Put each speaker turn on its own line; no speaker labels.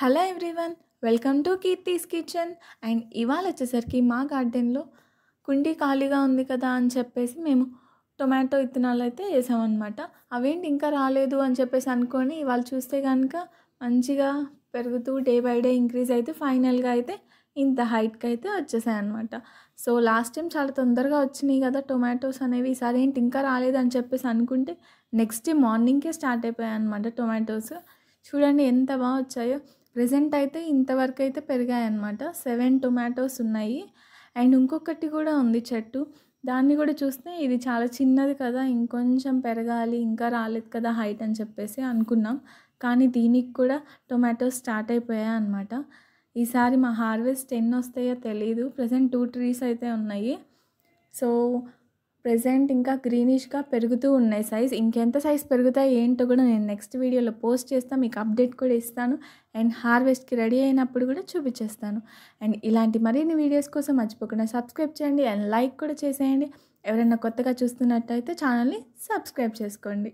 Hello everyone, welcome to Keerthi's kitchen. And ఇవాళ వచ్చేసరికి మా గార్డెన్లో కుండీ ఖాళీగా ఉంది కదా అని చెప్పేసి మేము టొమాటో విత్తనాలు అయితే వేసామన్నమాట. అవేంటి ఇంకా రాలేదు అని చెప్పేసి అనుకొని ఇవాళ చూస్తే కనుక మంచిగా పెరుగుతూ డే బై డే ఇంక్రీజ్ అయితే ఫైనల్గా అయితే ఇంత హైట్కి అయితే వచ్చేసాయి అనమాట. సో లాస్ట్ టైం చాలా తొందరగా వచ్చినాయి కదా టొమాటోస్ అనేవి, ఈసారి ఏంటి ఇంకా రాలేదు అని చెప్పేసి అనుకుంటే నెక్స్ట్ డే మార్నింగ్కే స్టార్ట్ అయిపోయాయి అనమాట టొమాటోస్. చూడండి ఎంత బాగా వచ్చాయో. ప్రెజెంట్ అయితే ఇంతవరకు అయితే పెరిగాయన్నమాట. 7 టొమాటోస్ ఉన్నాయి. అండ్ ఇంకొకటి కూడా ఉంది చెట్టు, దాన్ని కూడా చూస్తే ఇది చాలా చిన్నది కదా, ఇంకొంచెం పెరగాలి, ఇంకా రాలేదు కదా హైట్ అని చెప్పేసి అనుకున్నాం. కానీ దీనికి కూడా టొమాటోస్ స్టార్ట్ అయిపోయాయి అన్నమాట. ఈసారి మా హార్వెస్ట్ ఎన్ని వస్తాయో తెలీదు. ప్రజెంట్ 2 ట్రీస్ అయితే ఉన్నాయి. సో ప్రెజెంట్ ఇంకా గ్రీనిష్గా పెరుగుతూ ఉన్నాయి సైజ్. ఇంకెంత సైజ్ పెరుగుతాయి ఏంటో కూడా నేను నెక్స్ట్ వీడియోలో పోస్ట్ చేస్తాను, మీకు అప్డేట్ కూడా ఇస్తాను. అండ్ హార్వెస్ట్కి రెడీ అయినప్పుడు కూడా చూపించేస్తాను. అండ్ ఇలాంటి మరిన్ని వీడియోస్ కోసం మర్చిపోకుండా సబ్స్క్రైబ్ చేయండి అండ్ లైక్ కూడా చేసేయండి. ఎవరైనా కొత్తగా చూస్తున్నట్టయితే ఛానల్ని సబ్స్క్రైబ్ చేసుకోండి.